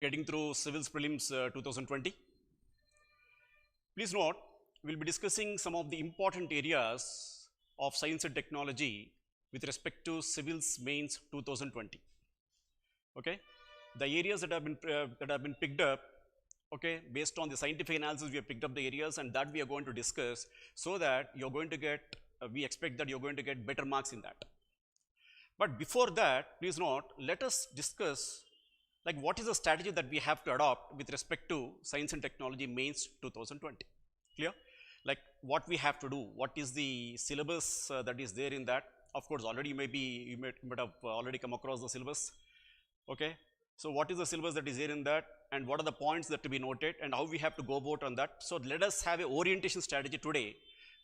Getting through civils prelims 2020. Please note, we'll be discussing some of the important areas of science and technology with respect to civils mains 2020. Okay, the areas that have been picked up, okay, based on the scientific analysis, we have picked up the areas and that we are going to discuss, so that you're going to get we expect that you're going to get better marks in that. But before that, please note, let us discuss like what is the strategy that we have to adopt with respect to science and technology mains 2020. Clear? Like what we have to do, what is the syllabus that is there in that. Of course, already you might have already come across the syllabus. Okay, so what is the syllabus that is there in that, and what are the points that to be noted, and how we have to go about on that. So let us have a orientation strategy today.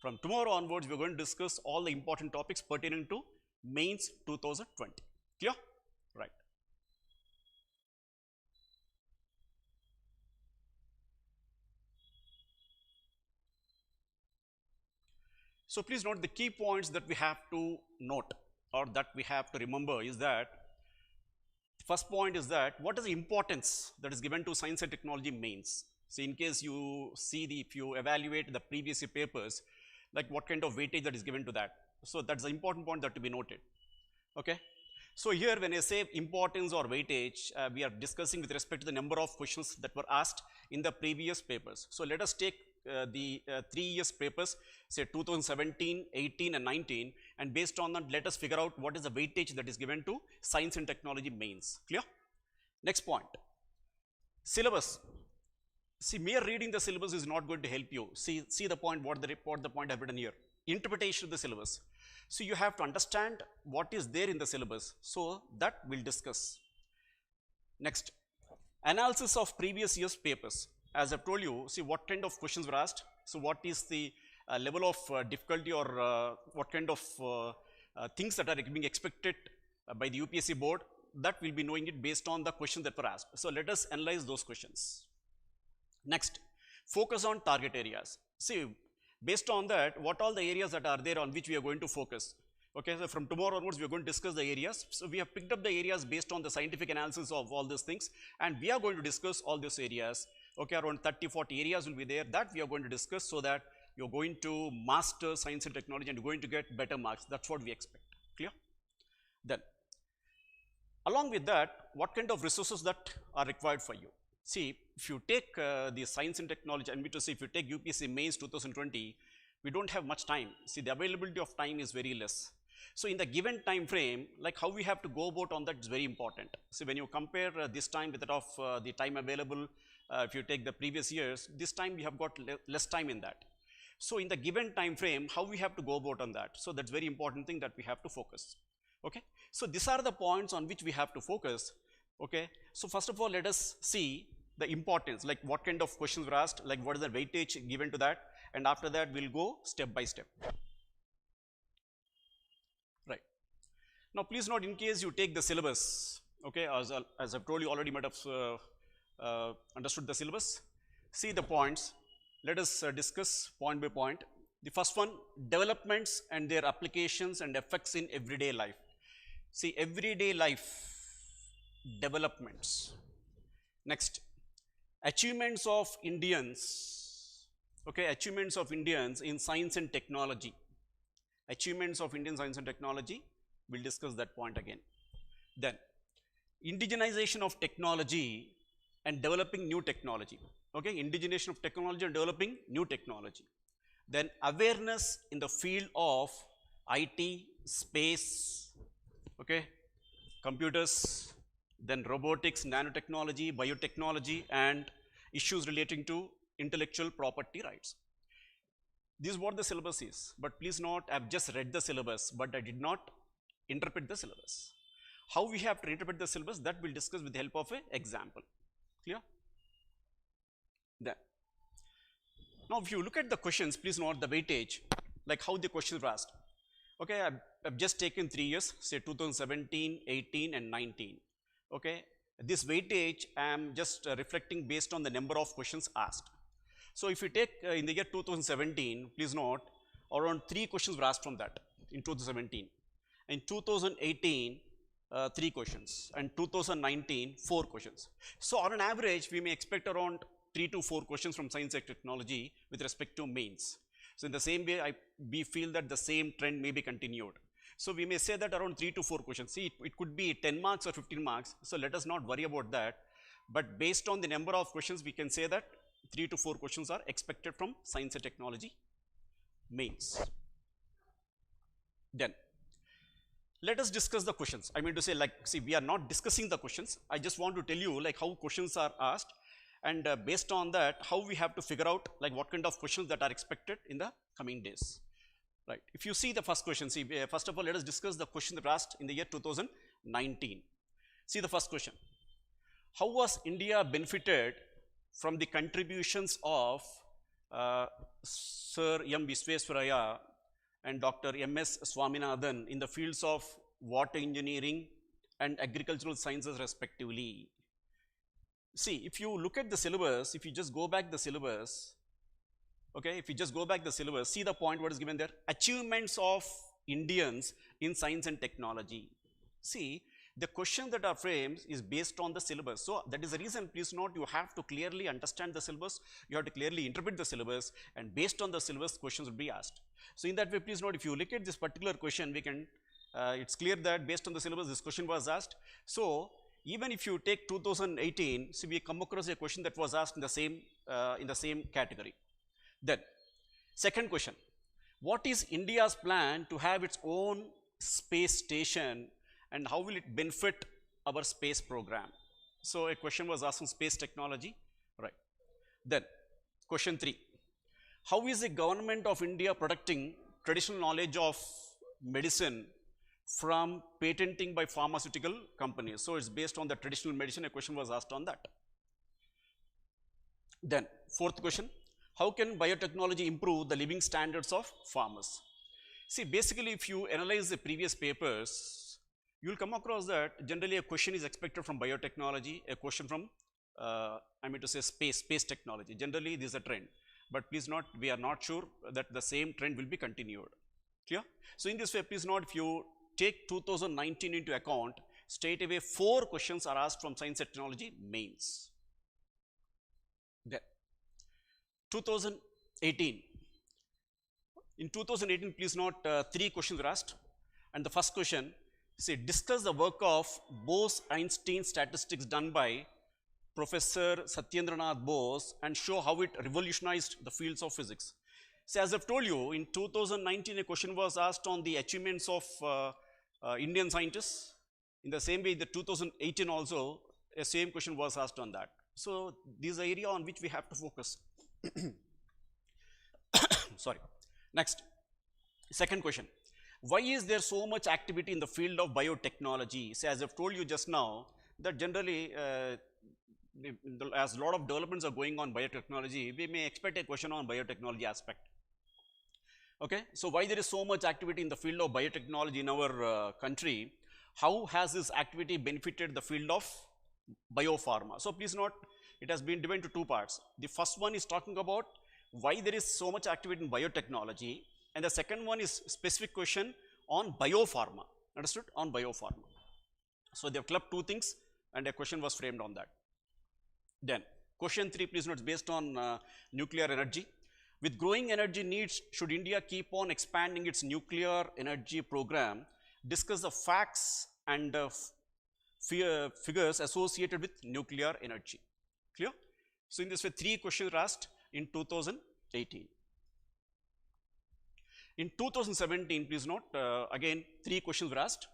From tomorrow onwards, we're going to discuss all the important topics pertaining to mains 2020. Clear? Right. So please note the key points that we have to note, or that we have to remember, is that first point is that what is the importance that is given to science and technology mains. So in case you see if you evaluate the previous year papers, like what kind of weightage that is given to that. So that's the important point that to be noted. Okay. So here when I say importance or weightage, we are discussing with respect to the number of questions that were asked in the previous papers. So let us take the 3 years papers, say 2017, 18 and 19, and based on that let us figure out what is the weightage that is given to science and technology mains. Clear? Next point, syllabus. See, mere reading the syllabus is not going to help you. See the point, what the point I have written here. Interpretation of the syllabus. So you have to understand what is there in the syllabus. So that we'll discuss. Next, analysis of previous year's papers. As I've told you, see what kind of questions were asked. So what is the level of difficulty, or what kind of things that are being expected by the UPSC board, that we'll be knowing it based on the questions that were asked. So let us analyze those questions. Next, focus on target areas. See, based on that, what all the areas that are there on which we are going to focus. Okay, so from tomorrow onwards, we are going to discuss the areas. So we have picked up the areas based on the scientific analysis of all these things, and we are going to discuss all these areas. Okay, around 30-40 areas will be there that we are going to discuss, so that you're going to master science and technology and you're going to get better marks. That's what we expect. Clear? Then, along with that, what kind of resources that are required for you? See, if you take the science and technology, and to say if you take UPSC mains 2020, we don't have much time. See, the availability of time is very less. So in the given time frame, like how we have to go about on that is very important. See, when you compare this time with that of the time available, if you take the previous years, this time we have got less time in that. So in the given time frame, how we have to go about on that. So that's very important thing that we have to focus. Okay. So these are the points on which we have to focus. Okay. So first of all, let us see the importance, like what kind of questions were asked, like what is the weightage given to that, and after that we'll go step by step. Right. Now please note, in case you take the syllabus, okay, as I've told you already, might have understood the syllabus. See the points. Let us discuss point by point. The first one, developments and their applications and effects in everyday life. See, everyday life developments. Next, achievements of Indians. Okay, achievements of Indians in science and technology. Achievements of Indian science and technology. We'll discuss that point again. Then, indigenization of technology and developing new technology. Okay, indigenization of technology and developing new technology. Then awareness in the field of IT, space, okay, computers, then robotics, nanotechnology, biotechnology, and issues relating to intellectual property rights. This is what the syllabus is. But please note, I have just read the syllabus, but I did not interpret the syllabus. How we have to interpret the syllabus, that we'll discuss with the help of an example. Clear? Then, now if you look at the questions, please note the weightage, like how the questions were asked. Okay, I've just taken 3 years, say 2017, 18 and 19. Okay, this weightage I am just reflecting based on the number of questions asked. So if you take in the year 2017, please note, around 3 questions were asked from that in 2017. In 2018, 3 questions, and 2019 4 questions. So on an average, we may expect around 3 to 4 questions from science and technology with respect to mains. So in the same way, we feel that the same trend may be continued. So we may say that around 3 to 4 questions. See, it could be 10 marks or 15 marks. So let us not worry about that. But based on the number of questions, we can say that 3 to 4 questions are expected from science and technology mains. Then, let us discuss the questions. I mean to say, like, see, we are not discussing the questions. I just want to tell you like how questions are asked, and based on that, how we have to figure out like what kind of questions that are expected in the coming days. Right. If you see the first question, see, first of all, let us discuss the question that was asked in the year 2019. See the first question. How was India benefited from the contributions of Sir M. Visvesvaraya and Dr. M.S. Swaminathan in the fields of water engineering and agricultural sciences respectively? See, if you look at the syllabus, if you just go back the syllabus, okay, if you just go back the syllabus, see the point what is given there, achievements of Indians in science and technology. See, the question that are framed is based on the syllabus. So that is the reason, please note, you have to clearly understand the syllabus, you have to clearly interpret the syllabus, and based on the syllabus, questions will be asked. So in that way, please note, if you look at this particular question, we can, it's clear that based on the syllabus, this question was asked. So even if you take 2018, see, we come across a question that was asked in the same category. Then, second question, what is India's plan to have its own space station and how will it benefit our space program? So a question was asked on space technology, right? Then, question 3, how is the government of India protecting traditional knowledge of medicine from patenting by pharmaceutical companies? So it's based on the traditional medicine, a question was asked on that. Then, fourth question, how can biotechnology improve the living standards of farmers? See, basically, if you analyze the previous papers, you will come across that generally a question is expected from biotechnology, a question from, I mean to say space technology. Generally, this is a trend. But please note, we are not sure that the same trend will be continued. Clear? So in this way, please note, if you take 2019 into account, straight away 4 questions are asked from science and technology mains. Then, 2018. In 2018, please note, 3 questions were asked. And the first question, say, discuss the work of Bose-Einstein statistics done by Professor Satyendranath Bose and show how it revolutionized the fields of physics. So as I've told you, in 2019, a question was asked on the achievements of Indian scientists. In the same way, the 2018 also, a same question was asked on that. So this is the area on which we have to focus. Sorry. Next, second question. Why is there so much activity in the field of biotechnology? So as I've told you just now, that generally, as a lot of developments are going on biotechnology, we may expect a question on biotechnology aspect. Okay, so why there is so much activity in the field of biotechnology in our country? How has this activity benefited the field of biopharma? So please note, it has been divided into 2 parts. The first one is talking about why there is so much activity in biotechnology, and the second one is specific question on biopharma. Understood? On biopharma. So they have clubbed 2 things and a question was framed on that. Then question 3, please note, is based on nuclear energy. With growing energy needs, should India keep on expanding its nuclear energy program? Discuss the facts and figures associated with nuclear energy. Clear? So in this way, 3 questions were asked in 2018. In 2017, please note, again 3 questions were asked,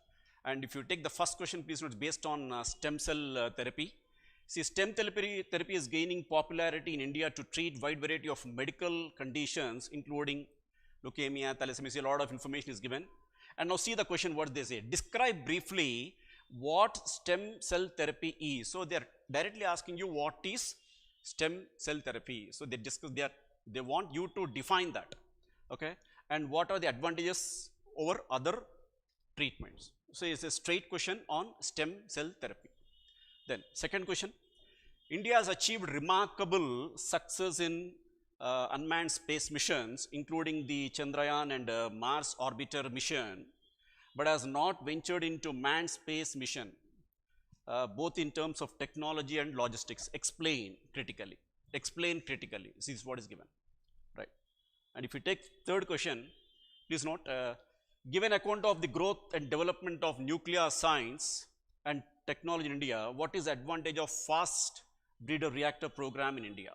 and if you take the first question, please note, based on stem cell therapy. See, stem therapy is gaining popularity in India to treat wide variety of medical conditions, including leukemia, thalassemia. A lot of information is given. And now see the question, what they say. Describe briefly what stem cell therapy is. So they are directly asking you what is stem cell therapy. So they discuss, they want you to define that. Okay, and what are the advantages over other treatments? So it's a straight question on stem cell therapy. Then second question, India has achieved remarkable success in unmanned space missions, including the Chandrayaan and Mars orbiter mission. but has not ventured into manned space mission, both in terms of technology and logistics. Explain critically. Explain critically. This is what is given, right? And if you take third question, please note, give an account of the growth and development of nuclear science and technology in India. What is the advantage of fast breeder reactor program in India?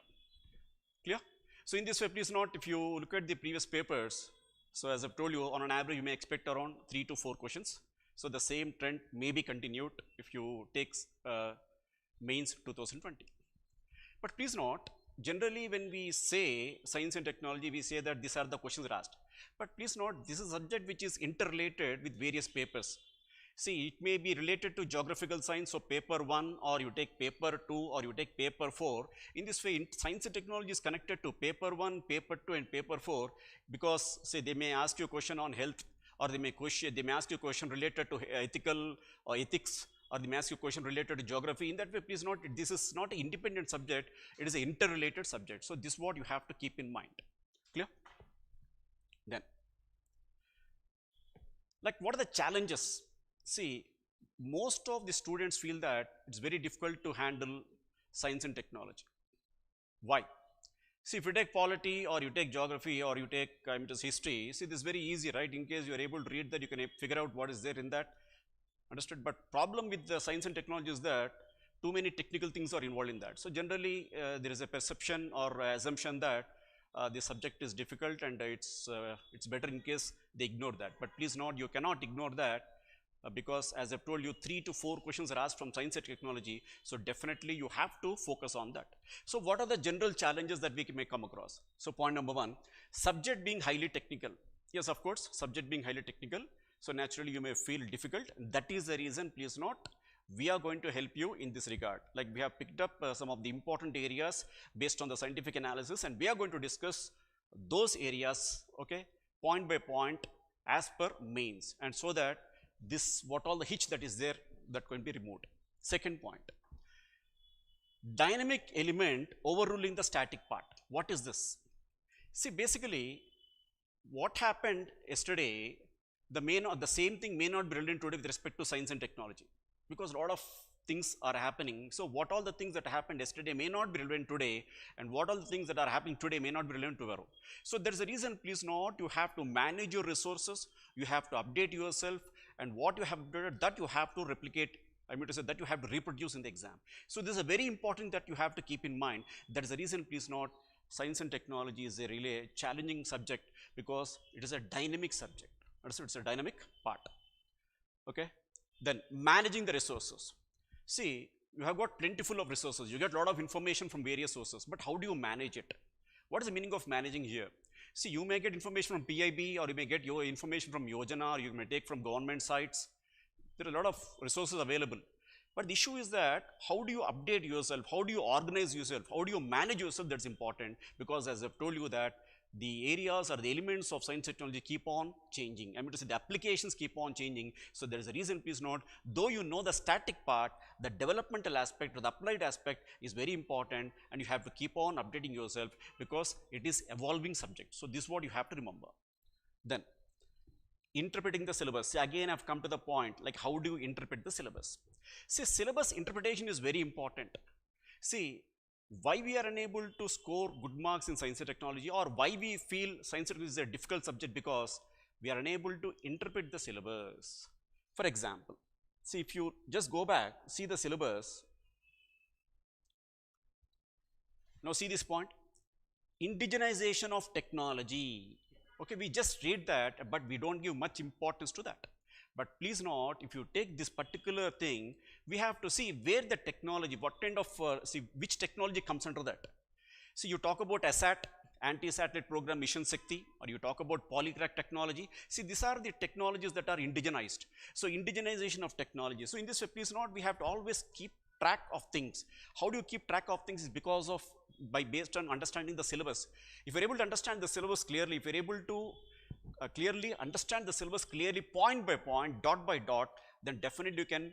Clear? So in this way, please note, if you look at the previous papers, so as I've told you, on an average, you may expect around 3 to 4 questions. So the same trend may be continued if you take mains 2020. But please note, generally when we say science and technology, we say that these are the questions asked. But please note, this is a subject which is interrelated with various papers. See, it may be related to geographical science, so paper 1, or you take paper 2, or you take paper 4. In this way, science and technology is connected to paper 1, paper 2, and paper 4, because say they may ask you a question on health, or they may ask you a question related to ethical or ethics, or they may ask you a question related to geography. In that way, please note, this is not an independent subject, it is an interrelated subject. So this is what you have to keep in mind. Clear? Then, like, what are the challenges? See, most of the students feel that it's very difficult to handle science and technology. Why? See, if you take polity, or you take geography, or you take history, see, this is very easy, right? In case you are able to read that, you can figure out what is there in that. Understood? But problem with the science and technology is that too many technical things are involved in that. So generally, there is a perception or assumption that the subject is difficult, and it's better in case they ignore that. But please note, you cannot ignore that. Because as I've told you, 3 to 4 questions are asked from science and technology, so definitely you have to focus on that. So what are the general challenges that we may come across? So point number 1, subject being highly technical. Yes, of course, subject being highly technical, so naturally you may feel difficult. That is the reason, please note, we are going to help you in this regard. Like, we have picked up some of the important areas based on the scientific analysis, and we are going to discuss those areas, okay, point by point as per mains, and so that this, what all the hitch that is there, that can be removed. Second point, dynamic element overruling the static part. What is this? See, basically, what happened yesterday, the same thing may not be relevant today with respect to science and technology, because a lot of things are happening. So what all the things that happened yesterday may not be relevant today, and what all the things that are happening today may not be relevant tomorrow. So there is a reason, please note, you have to manage your resources, you have to update yourself, and what you have done, that you have to replicate, that you have to reproduce in the exam. So this is a very important that you have to keep in mind. That is the reason, please note, science and technology is a really challenging subject, because it is a dynamic subject. So it's a dynamic part. Okay. Then managing the resources. See, you have got plentiful of resources, you get a lot of information from various sources, but how do you manage it? What is the meaning of managing here? See, you may get information from PIB, or you may get your information from Yojana, or you may take from government sites. There are a lot of resources available. But the issue is that, how do you update yourself? How do you organize yourself? How do you manage yourself? That's important, because as I've told you that the areas or the elements of science technology keep on changing. The applications keep on changing. So there is a reason, please note, though you know the static part, the developmental aspect or the applied aspect is very important, and you have to keep on updating yourself, because it is evolving subject. So this is what you have to remember. Then, interpreting the syllabus. See, again, I've come to the point, like, how do you interpret the syllabus? See, syllabus interpretation is very important. See, why we are unable to score good marks in science and technology, or why we feel science and technology is a difficult subject, because we are unable to interpret the syllabus. For example, see, if you just go back, see the syllabus. Now see this point, indigenization of technology. Okay, we just read that, but we don't give much importance to that. But please note, if you take this particular thing, we have to see where the technology, what kind of, which technology comes under that. See, you talk about ASAT, Anti-Satellite Program Mission Shakti, or you talk about polycrack technology. See, these are the technologies that are indigenized. So, indigenization of technology. So, in this way, please note, we have to always keep track of things. How do you keep track of things? Is because of, based on understanding the syllabus. If you're able to understand the syllabus clearly, if you're able to clearly understand the syllabus clearly, point by point, dot by dot, then definitely you can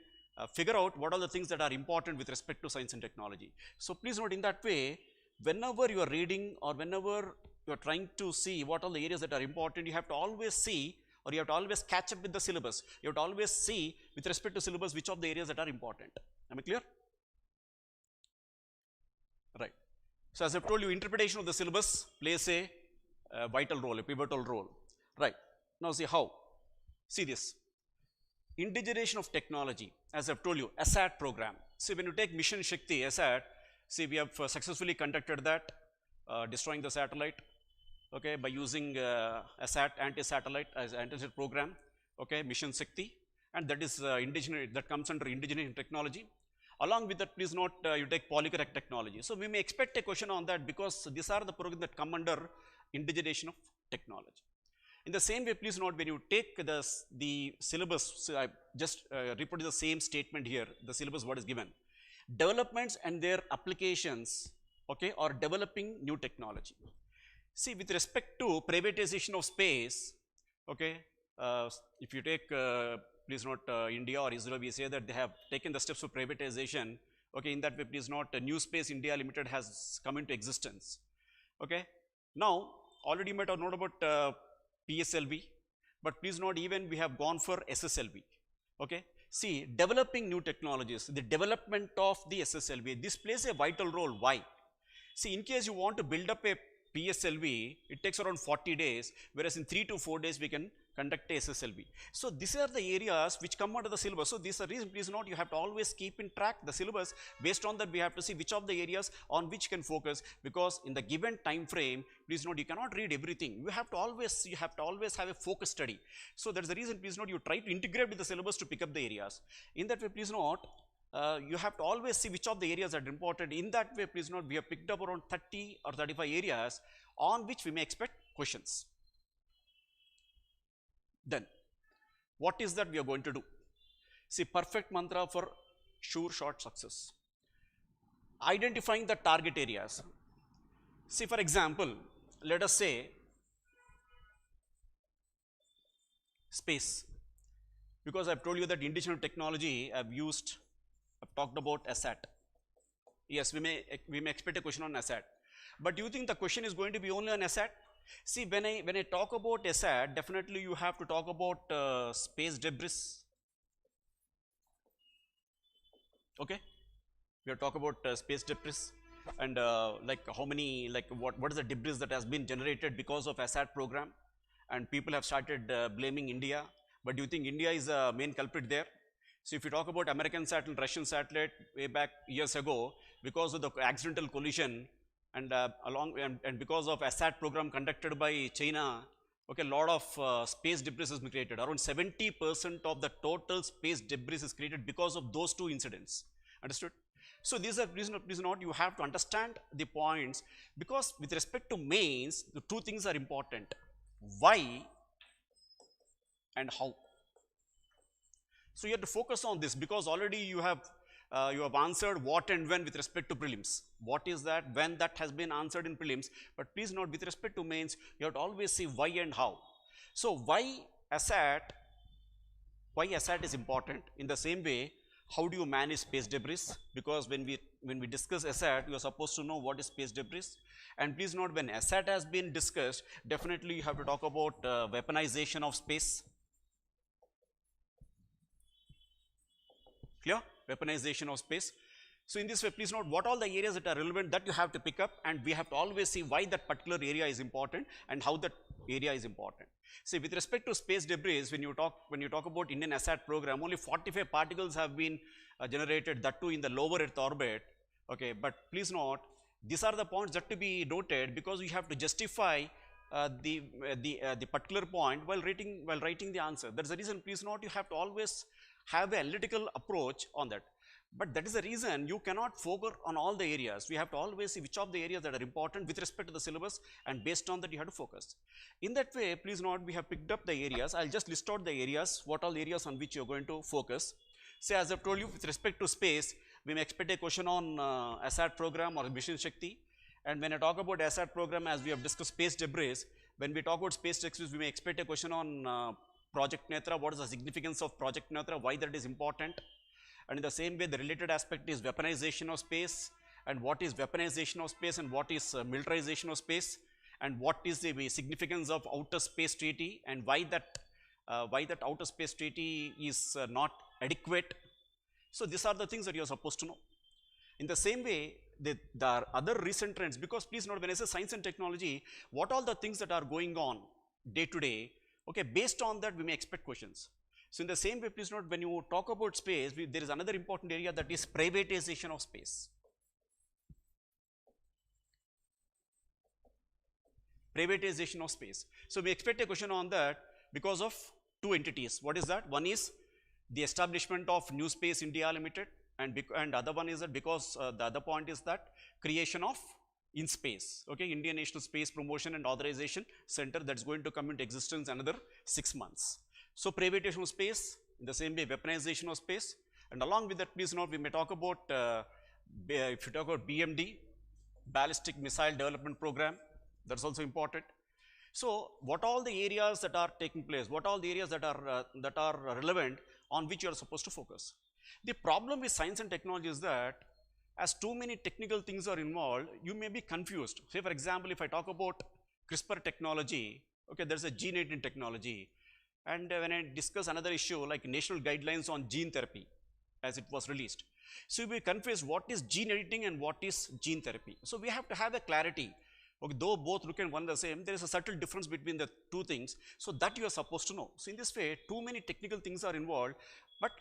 figure out what are the things that are important with respect to science and technology. So please note, in that way, whenever you are reading or whenever you are trying to see what are the areas that are important, you have to always see or you have to always catch up with the syllabus. You have to always see with respect to syllabus which of the areas that are important. Am I clear? Right. So as I've told you, interpretation of the syllabus plays a vital role, a pivotal role. Right. Now see how. See this. Indigenization of technology, as I've told you, ASAT program. See, when you take Mission Shakti, ASAT, see, we have successfully conducted that, destroying the satellite, okay, by using ASAT, anti-satellite as anti-satellite program, okay, Mission Shakti, and that is indigenous, that comes under indigenous technology. Along with that, please note, you take polycorrect technology. So we may expect a question on that because these are the programs that come under indigenization of technology. In the same way, please note, when you take the syllabus, so I just reproduce the same statement here, the syllabus what is given. Developments and their applications, okay, or developing new technology. See, with respect to privatization of space, okay, if you take, please note, India or Israel, we say that they have taken the steps for privatization, okay, in that way, please note, New Space India Limited has come into existence, okay. Now, already you might have known about PSLV, but please note, even we have gone for SSLV, okay. See, developing new technologies, the development of the SSLV, this plays a vital role. Why? See, in case you want to build up a PSLV, it takes around 40 days, whereas in 3 to 4 days we can conduct a SSLV. So these are the areas which come under the syllabus. So this is the reason, please note, you have to always keep in track the syllabus. Based on that, we have to see which of the areas on which you can focus, because in the given time frame, please note, you cannot read everything. You have to always have a focus study. So that's the reason, please note, you try to integrate with the syllabus to pick up the areas. In that way, please note, you have to always see which of the areas are important. In that way, please note, we have picked up around 30 or 35 areas on which we may expect questions. Then, what is that we are going to do? See, perfect mantra for sure short success. Identifying the target areas. See, for example, let us say space. Because I've told you that indigenous technology I've talked about ASAT. Yes, we may expect a question on ASAT. But do you think the question is going to be only on ASAT? See, when I talk about ASAT, definitely you have to talk about space debris. Okay, we have talked about space debris and like how many, like what is the debris that has been generated because of ASAT program, and people have started blaming India. But do you think India is a main culprit there? So if you talk about American satellite, Russian satellite way back years ago, because of the accidental collision and and because of ASAT program conducted by China, okay, a lot of space debris is created. Around 70% of the total space debris is created because of those two incidents. Understood? So these are reason, please note, you have to understand the points, because with respect to mains, the two things are important: why and how. So you have to focus on this, because already you have answered what and when with respect to prelims. What is that? When, that has been answered in prelims. But please note, with respect to mains, you have to always see why and how. So why ASAT is important. In the same way, how do you manage space debris? Because when we discuss ASAT, you are supposed to know what is space debris. And please note, when ASAT has been discussed, definitely you have to talk about weaponization of space. Clear? Weaponization of space. So in this way, please note what all the areas that are relevant that you have to pick up, and we have to always see why that particular area is important and how that area is important. See, with respect to space debris, when you talk about Indian ASAT program, only 45 particles have been generated, that too in the lower Earth orbit. Okay, but please note, these are the points that to be noted, because you have to justify the particular point while writing the answer. That's the reason, please note, you have to always have an analytical approach on that. But that is the reason you cannot focus on all the areas. We have to always see which of the areas that are important with respect to the syllabus, and based on that you have to focus. In that way, please note, we have picked up the areas. I'll just list out the areas, what all areas on which you're going to focus. Say, as I've told you, with respect to space, we may expect a question on ASAT program or Mission Shakti. And when I talk about ASAT program, as we have discussed space debris, when we talk about space debris, we may expect a question on Project Netra. What is the significance of Project Netra? Why that is important? And in the same way, the related aspect is weaponization of space, and what is weaponization of space, and what is militarization of space, and what is the significance of Outer Space Treaty, and why that why that outer space treaty is not adequate. So these are the things that you are supposed to know. In the same way, there are other recent trends, because please note, when I say science and technology, what all the things that are going on day to day, okay, based on that we may expect questions. So in the same way, please note, when you talk about space, there is another important area, that is privatization of space. Privatization of space. So we expect a question on that because of two entities. What is that? One is the establishment of New Space India Limited, and other one is that because the other point is that creation of IN-SPACe, okay, Indian National Space Promotion and Authorization Center, that's going to come into existence another 6 months. So privatization of space, in the same way weaponization of space, and along with that, please note, we may talk about, if you talk about BMD, Ballistic Missile Development Program, that's also important. So what all the areas that are taking place, what all the areas that are relevant, on which you are supposed to focus. The problem with science and technology is that as too many technical things are involved, you may be confused. Say for example, if I talk about CRISPR technology, okay, there's a gene editing technology, and when I discuss another issue like national guidelines on gene therapy, as it was released, so you will be confused what is gene editing and what is gene therapy. So we have to have a clarity. Okay, though both look and one the same, there is a subtle difference between the two things, so that you are supposed to know. So in this way, too many technical things are involved, but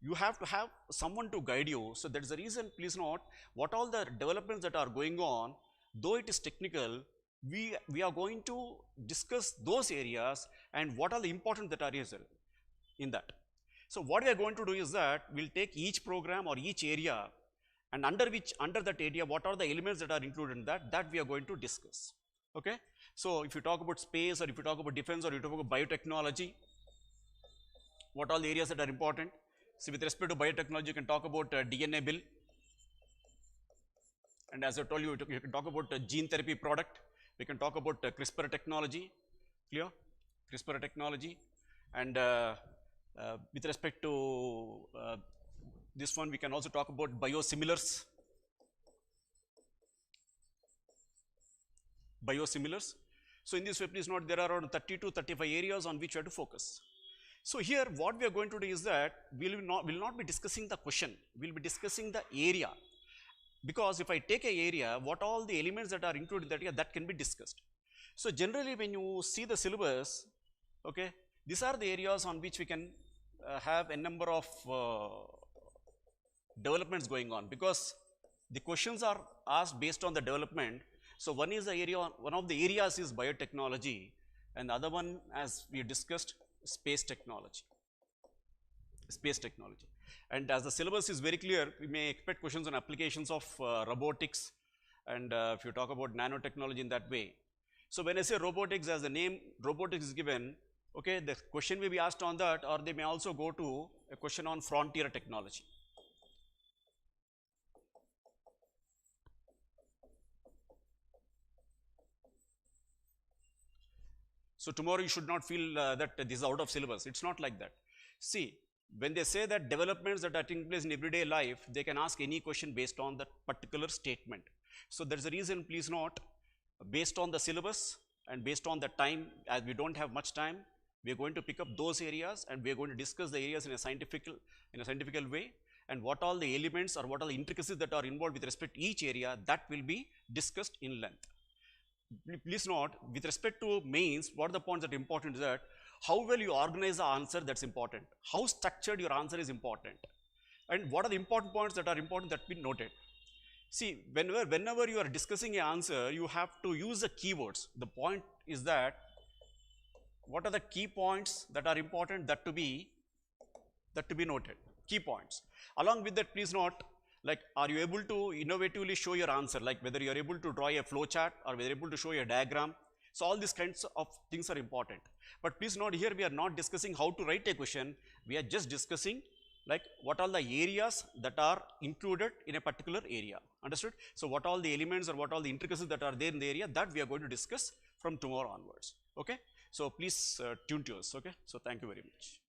you have to have someone to guide you. So that is the reason, please note, what all the developments that are going on, though it is technical, we are going to discuss those areas and what are the important that are in that. So what we are going to do is that we'll take each program or each area, and under that area, what are the elements that are included in that we are going to discuss. Okay. So if you talk about space, or if you talk about defense, or you talk about biotechnology, what all the areas that are important. So with respect to biotechnology, you can talk about DNA bill, and as I told you, you can talk about gene therapy product. We can talk about CRISPR technology, clear? CRISPR technology, and with respect to this one, we can also talk about biosimilars. So in this way, please note, there are around 30 to 35 areas on which you have to focus. So here, what we are going to do is that we will not be discussing the question, we will be discussing the area. Because if I take an area, what all the elements that are included in that area, that can be discussed. So generally, when you see the syllabus, okay, these are the areas on which we can have a number of developments going on, because the questions are asked based on the development. So one is the area, one of the areas is biotechnology, and the other one, as we discussed, space technology. And as the syllabus is very clear, we may expect questions on applications of robotics, and if you talk about nanotechnology in that way. So when I say robotics, as the name robotics is given, okay, the question may be asked on that, or they may also go to a question on frontier technology. So tomorrow you should not feel that this is out of syllabus. It's not like that. See, when they say that developments that are taking place in everyday life, they can ask any question based on that particular statement. So there's a reason, please note, based on the syllabus and based on the time, as we don't have much time, we are going to pick up those areas, and we are going to discuss the areas in a scientific way, and what all the elements or what are the intricacies that are involved with respect to each area, that will be discussed in length. Please note, with respect to mains, what are the points that are important is that how well you organize the answer, that's important. How structured your answer is important. And what are the important points that are important that be noted. See, whenever you are discussing an answer, you have to use the keywords. The point is that what are the key points that are important that to be noted, key points. Along with that, please note, like, are you able to innovatively show your answer, like whether you are able to draw a flow chart or whether you are able to show a diagram. So all these kinds of things are important. But please note, here we are not discussing how to write a question, we are just discussing like what are the areas that are included in a particular area. Understood? So what all the elements or what all the intricacies that are there in the area, that we are going to discuss from tomorrow onwards. Okay? So please tune to us. Okay? So thank you very much.